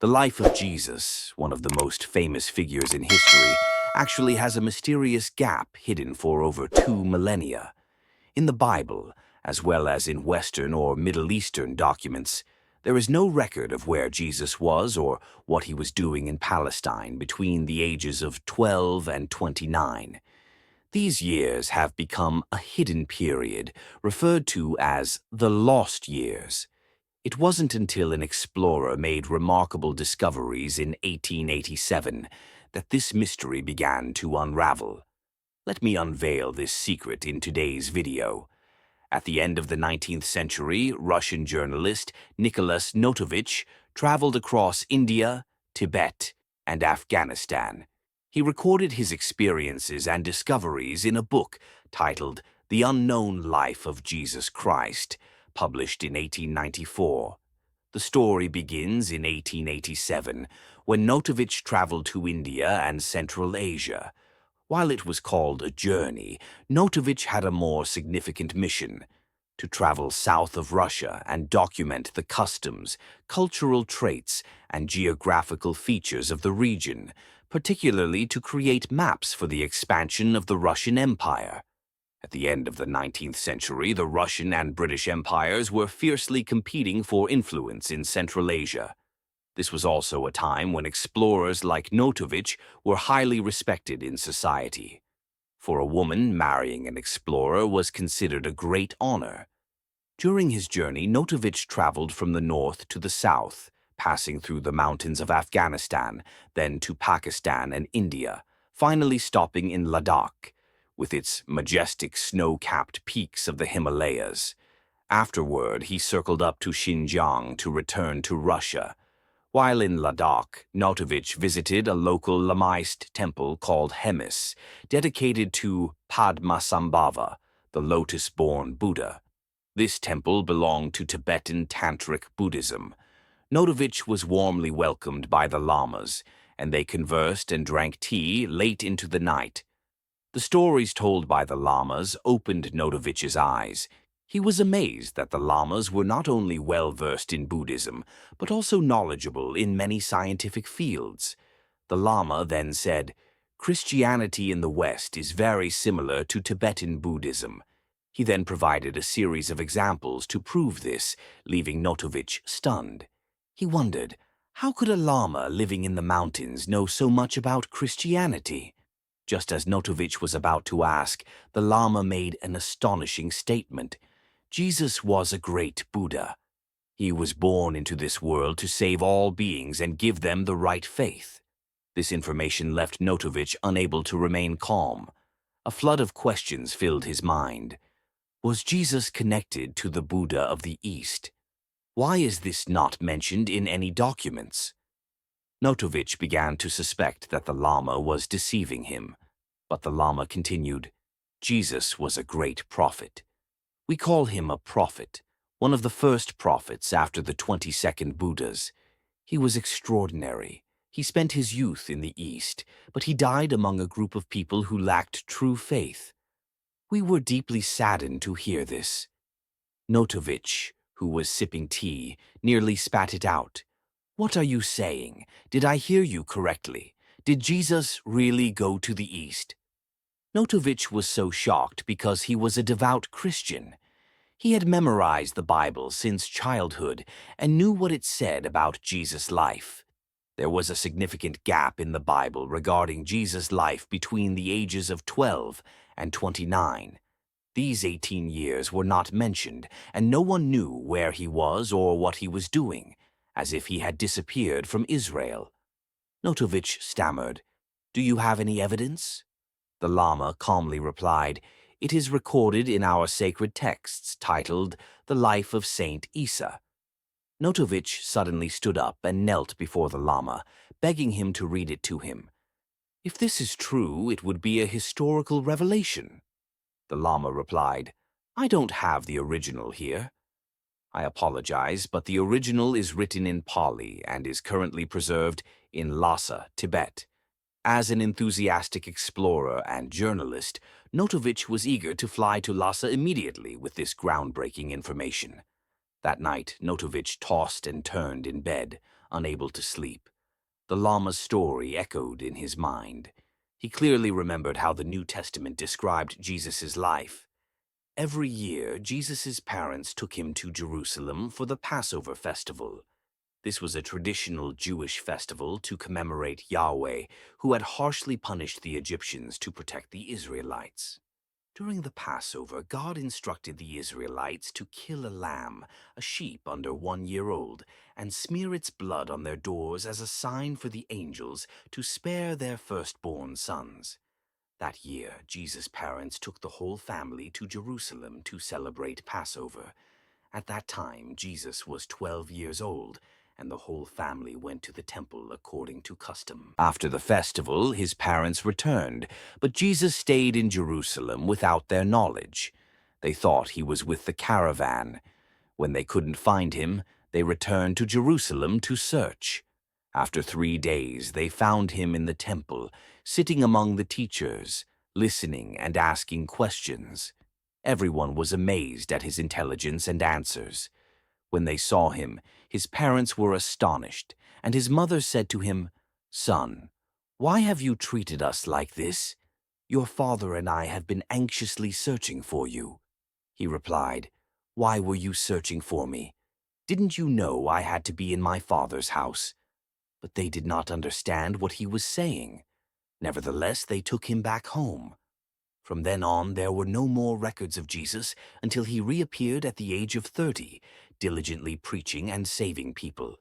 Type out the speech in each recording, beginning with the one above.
The life of Jesus, one of the most famous figures in history, actually has a mysterious gap hidden for over 2 millennia. In the Bible, as well as in Western or Middle Eastern documents, there is no record of where Jesus was or what he was doing in Palestine between the ages of 12 and 29. These years have become a hidden period, referred to as the lost years. It wasn't until an explorer made remarkable discoveries in 1887 that this mystery began to unravel. Let me unveil this secret in today's video. At the end of the 19th century, Russian journalist Nicholas Notovich traveled across India, Tibet, and Afghanistan. He recorded his experiences and discoveries in a book titled The Unknown Life of Jesus Christ, published in 1894. The story begins in 1887, when Notovich traveled to India and Central Asia. While it was called a journey, Notovich had a more significant mission: to travel south of Russia and document the customs, cultural traits, and geographical features of the region, particularly to create maps for the expansion of the Russian Empire. At the end of the 19th century, the Russian and British empires were fiercely competing for influence in Central Asia. This was also a time when explorers like Notovich were highly respected in society. For a woman, marrying an explorer was considered a great honor. During his journey, Notovich traveled from the north to the south, passing through the mountains of Afghanistan, then to Pakistan and India, finally stopping in Ladakh, with its majestic snow-capped peaks of the Himalayas. Afterward, he circled up to Xinjiang to return to Russia. While in Ladakh, Notovich visited a local Lamist temple called Hemis, dedicated to Padmasambhava, the lotus-born Buddha. This temple belonged to Tibetan Tantric Buddhism. Notovich was warmly welcomed by the lamas, and they conversed and drank tea late into the night. The stories told by the lamas opened Notovich's eyes. He was amazed that the lamas were not only well-versed in Buddhism, but also knowledgeable in many scientific fields. The lama then said, "Christianity in the West is very similar to Tibetan Buddhism." He then provided a series of examples to prove this, leaving Notovich stunned. He wondered, how could a lama living in the mountains know so much about Christianity? Just as Notovich was about to ask, the lama made an astonishing statement. Jesus was a great Buddha. He was born into this world to save all beings and give them the right faith. This information left Notovich unable to remain calm. A flood of questions filled his mind. Was Jesus connected to the Buddha of the East? Why is this not mentioned in any documents? Notovich began to suspect that the lama was deceiving him. But the lama continued, "Jesus was a great prophet. We call him a prophet, one of the first prophets after the 22nd Buddhas. He was extraordinary. He spent his youth in the East, but he died among a group of people who lacked true faith. We were deeply saddened to hear this." Notovich, who was sipping tea, nearly spat it out. "What are you saying? Did I hear you correctly? Did Jesus really go to the East?" Notovich was so shocked because he was a devout Christian. He had memorized the Bible since childhood and knew what it said about Jesus' life. There was a significant gap in the Bible regarding Jesus' life between the ages of 12 and 29. These 18 years were not mentioned, and no one knew where he was or what he was doing, as if he had disappeared from Israel. Notovich stammered, "Do you have any evidence?" The lama calmly replied, "It is recorded in our sacred texts titled The Life of Saint Isa." Notovich suddenly stood up and knelt before the lama, begging him to read it to him. "If this is true, it would be a historical revelation." The lama replied, "I don't have the original here." "I apologize, but the original is written in Pali and is currently preserved in Lhasa, Tibet." As an enthusiastic explorer and journalist, Notovich was eager to fly to Lhasa immediately with this groundbreaking information. That night, Notovich tossed and turned in bed, unable to sleep. The Lama's story echoed in his mind. He clearly remembered how the New Testament described Jesus' life. Every year, Jesus' parents took him to Jerusalem for the Passover festival. This was a traditional Jewish festival to commemorate Yahweh, who had harshly punished the Egyptians to protect the Israelites. During the Passover, God instructed the Israelites to kill a lamb, a sheep under 1 year old, and smear its blood on their doors as a sign for the angels to spare their firstborn sons. That year, Jesus' parents took the whole family to Jerusalem to celebrate Passover. At that time, Jesus was 12 years old, and the whole family went to the temple according to custom. After the festival, his parents returned, but Jesus stayed in Jerusalem without their knowledge. They thought he was with the caravan. When they couldn't find him, they returned to Jerusalem to search. After 3 days, they found him in the temple, sitting among the teachers, listening and asking questions. Everyone was amazed at his intelligence and answers. When they saw him, his parents were astonished, and his mother said to him, "Son, why have you treated us like this? Your father and I have been anxiously searching for you." He replied, "Why were you searching for me? Didn't you know I had to be in my father's house?" But they did not understand what he was saying. Nevertheless, they took him back home. From then on, there were no more records of Jesus until he reappeared at the age of 30, diligently preaching and saving people.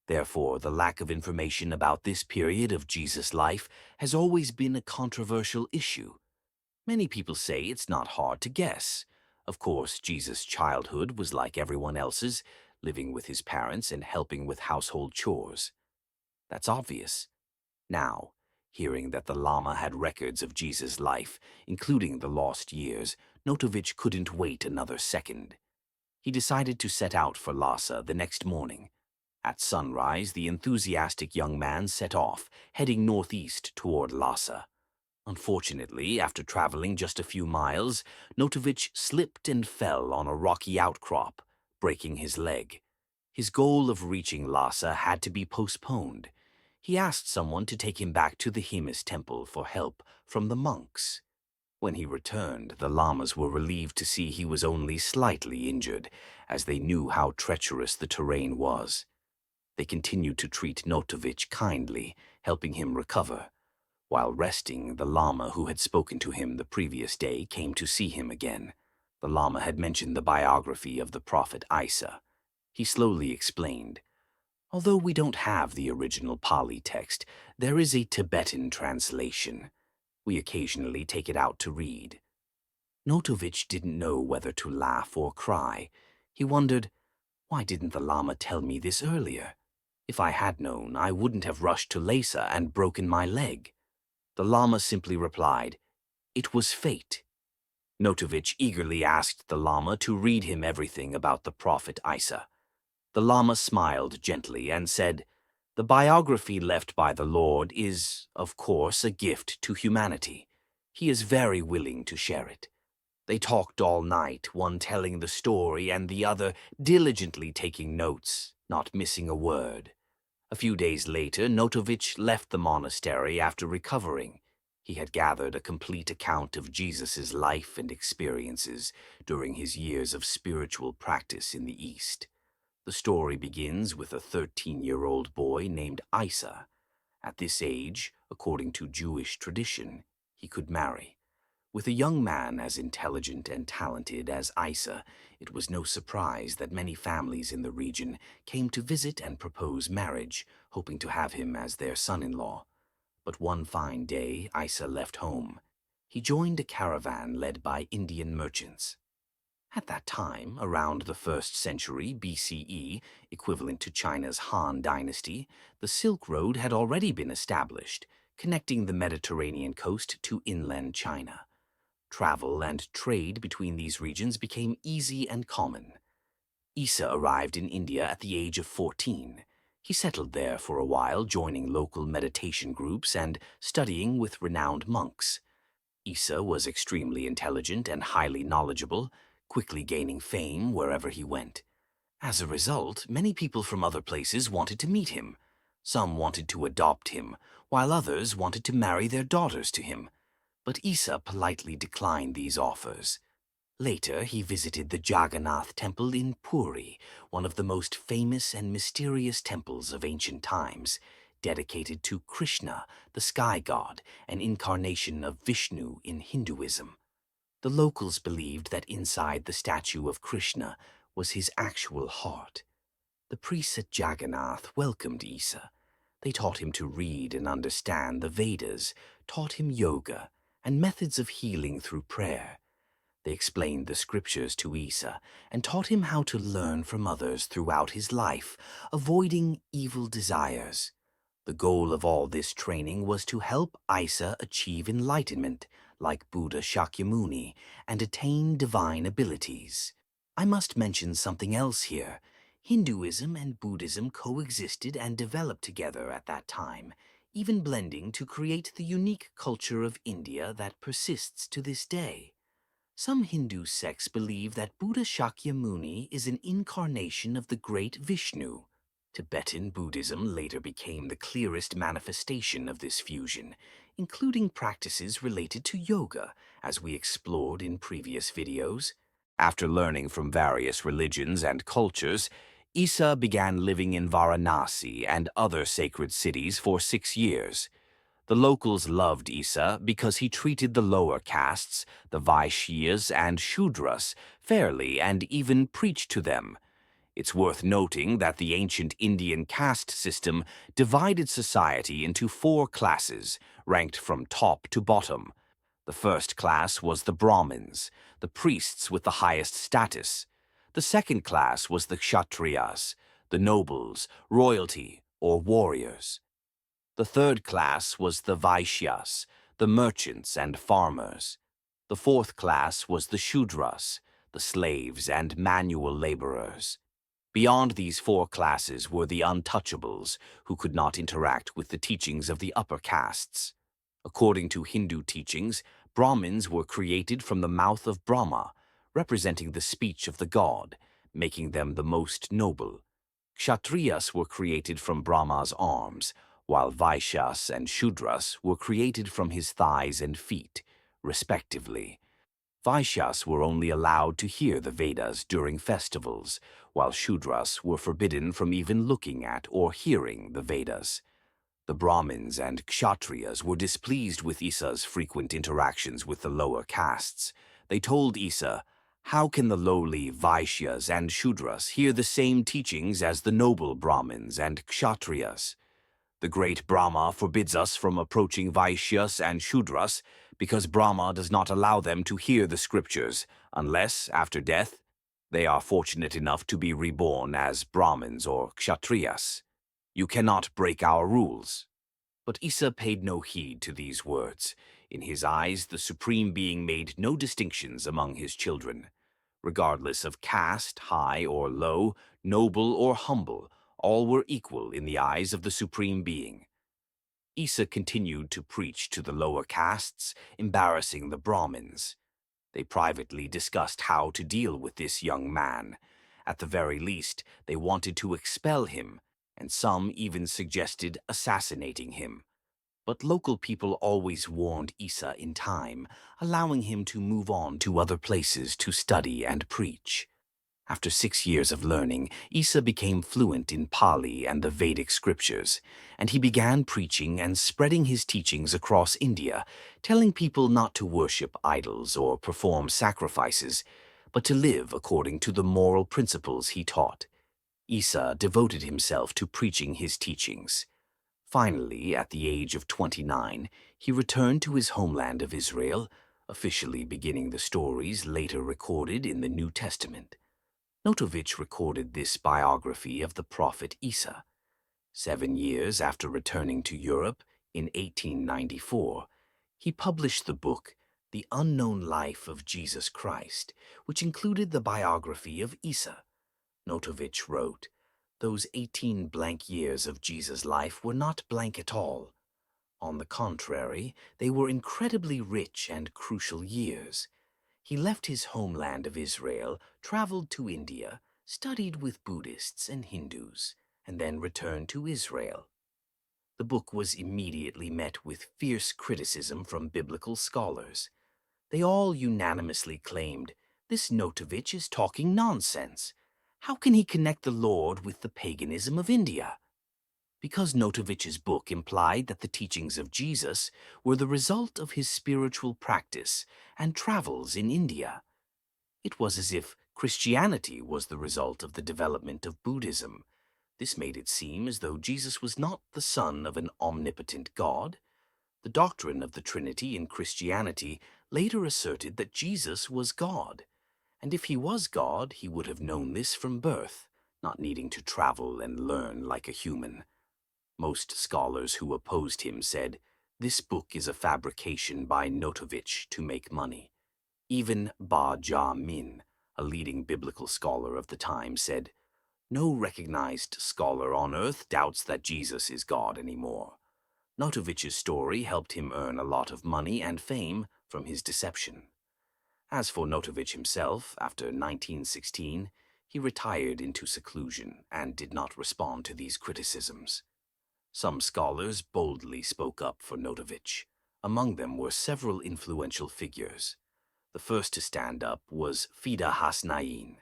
Therefore, the lack of information about this period of Jesus' life has always been a controversial issue. Many people say it's not hard to guess. Of course, Jesus' childhood was like everyone else's, living with his parents and helping with household chores. That's obvious. Now, hearing that the Lama had records of Jesus' life, including the lost years, Notovich couldn't wait another second. He decided to set out for Lhasa the next morning. At sunrise, the enthusiastic young man set off, heading northeast toward Lhasa. Unfortunately, after traveling just a few miles, Notovich slipped and fell on a rocky outcrop, breaking his leg. His goal of reaching Lhasa had to be postponed. He asked someone to take him back to the Hemis temple for help from the monks. When he returned, the lamas were relieved to see he was only slightly injured, as they knew how treacherous the terrain was. They continued to treat Notovich kindly, helping him recover. While resting, the lama who had spoken to him the previous day came to see him again. The lama had mentioned the biography of the prophet Isa. He slowly explained, "Although we don't have the original Pali text, there is a Tibetan translation. We occasionally take it out to read." Notovich didn't know whether to laugh or cry. He wondered, why didn't the Lama tell me this earlier? If I had known, I wouldn't have rushed to Lhasa and broken my leg. The Lama simply replied, "It was fate." Notovich eagerly asked the Lama to read him everything about the prophet Isa. The Lama smiled gently and said, "The biography left by the Lord is, of course, a gift to humanity. He is very willing to share it." They talked all night, one telling the story and the other diligently taking notes, not missing a word. A few days later, Notovich left the monastery after recovering. He had gathered a complete account of Jesus' life and experiences during his years of spiritual practice in the East. The story begins with a 13-year-old boy named Isa. At this age, according to Jewish tradition, he could marry. With a young man as intelligent and talented as Isa, it was no surprise that many families in the region came to visit and propose marriage, hoping to have him as their son-in-law. But one fine day, Isa left home. He joined a caravan led by Indian merchants. At that time, around the 1st century BCE, equivalent to China's Han Dynasty, the Silk Road had already been established, connecting the Mediterranean coast to inland China. Travel and trade between these regions became easy and common. Isa arrived in India at the age of 14. He settled there for a while, joining local meditation groups and studying with renowned monks. Isa was extremely intelligent and highly knowledgeable, quickly gaining fame wherever he went. As a result, many people from other places wanted to meet him. Some wanted to adopt him, while others wanted to marry their daughters to him. But Isa politely declined these offers. Later, he visited the Jagannath Temple in Puri, one of the most famous and mysterious temples of ancient times, dedicated to Krishna, the sky god, an incarnation of Vishnu in Hinduism. The locals believed that inside the statue of Krishna was his actual heart. The priests at Jagannath welcomed Isa. They taught him to read and understand the Vedas, taught him yoga, and methods of healing through prayer. They explained the scriptures to Isa and taught him how to learn from others throughout his life, avoiding evil desires. The goal of all this training was to help Isa achieve enlightenment, like Buddha Shakyamuni, and attain divine abilities. I must mention something else here. Hinduism and Buddhism coexisted and developed together at that time, even blending to create the unique culture of India that persists to this day. Some Hindu sects believe that Buddha Shakyamuni is an incarnation of the great Vishnu. Tibetan Buddhism later became the clearest manifestation of this fusion, including practices related to yoga, as we explored in previous videos. After learning from various religions and cultures, Isa began living in Varanasi and other sacred cities for 6 years. The locals loved Isa because he treated the lower castes, the Vaishyas and Shudras, fairly and even preached to them. It's worth noting that the ancient Indian caste system divided society into 4 classes, ranked from top to bottom. The first class was the Brahmins, the priests with the highest status. The second class was the Kshatriyas, the nobles, royalty, or warriors. The third class was the Vaishyas, the merchants and farmers. The fourth class was the Shudras, the slaves and manual laborers. Beyond these 4 classes were the untouchables, who could not interact with the teachings of the upper castes. According to Hindu teachings, Brahmins were created from the mouth of Brahma, representing the speech of the god, making them the most noble. Kshatriyas were created from Brahma's arms, while Vaishyas and Shudras were created from his thighs and feet, respectively. Vaishyas were only allowed to hear the Vedas during festivals, while Shudras were forbidden from even looking at or hearing the Vedas. The Brahmins and Kshatriyas were displeased with Isa's frequent interactions with the lower castes. They told Isa, "How can the lowly Vaishyas and Shudras hear the same teachings as the noble Brahmins and Kshatriyas? The great Brahma forbids us from approaching Vaishyas and Shudras because Brahma does not allow them to hear the scriptures unless, after death, they are fortunate enough to be reborn as Brahmins or Kshatriyas. You cannot break our rules." But Isa paid no heed to these words. In his eyes, the Supreme Being made no distinctions among his children. Regardless of caste, high or low, noble or humble, all were equal in the eyes of the Supreme Being. Isa continued to preach to the lower castes, embarrassing the Brahmins. They privately discussed how to deal with this young man. At the very least, they wanted to expel him, and some even suggested assassinating him. But local people always warned Isa in time, allowing him to move on to other places to study and preach. After 6 years of learning, Isa became fluent in Pali and the Vedic scriptures, and he began preaching and spreading his teachings across India, telling people not to worship idols or perform sacrifices, but to live according to the moral principles he taught. Isa devoted himself to preaching his teachings. Finally, at the age of 29, he returned to his homeland of Israel, officially beginning the stories later recorded in the New Testament. Notovich recorded this biography of the prophet Isa. 7 years after returning to Europe in 1894, he published the book The Unknown Life of Jesus Christ, which included the biography of Isa. Notovich wrote, "Those 18 blank years of Jesus' life were not blank at all. On the contrary, they were incredibly rich and crucial years. He left his homeland of Israel, traveled to India, studied with Buddhists and Hindus, and then returned to Israel. The book was immediately met with fierce criticism from biblical scholars. They all unanimously claimed, "This Notovich is talking nonsense. How can he connect the Lord with the paganism of India?" Because Notovich's book implied that the teachings of Jesus were the result of his spiritual practice and travels in India. It was as if Christianity was the result of the development of Buddhism. This made it seem as though Jesus was not the son of an omnipotent God. The doctrine of the Trinity in Christianity later asserted that Jesus was God, and if he was God, he would have known this from birth, not needing to travel and learn like a human. Most scholars who opposed him said, "This book is a fabrication by Notovich to make money." Even Ba Jia Min, a leading biblical scholar of the time, said, "No recognized scholar on earth doubts that Jesus is God anymore." Notovich's story helped him earn a lot of money and fame from his deception. As for Notovich himself, after 1916, he retired into seclusion and did not respond to these criticisms. Some scholars boldly spoke up for Notovich. Among them were several influential figures. The first to stand up was Fida Hasnain.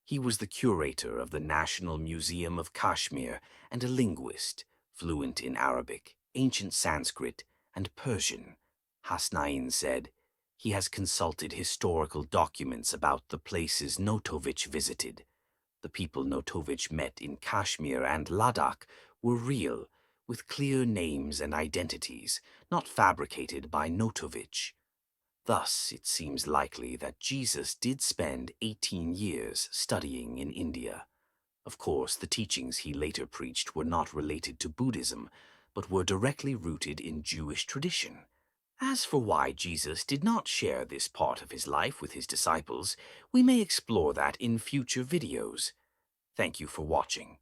He was the curator of the National Museum of Kashmir and a linguist, fluent in Arabic, ancient Sanskrit, and Persian. Hasnain said, "He has consulted historical documents about the places Notovich visited. The people Notovich met in Kashmir and Ladakh were real, with clear names and identities, not fabricated by Notovich." Thus, it seems likely that Jesus did spend 18 years studying in India. Of course, the teachings he later preached were not related to Buddhism, but were directly rooted in Jewish tradition. As for why Jesus did not share this part of his life with his disciples, we may explore that in future videos. Thank you for watching.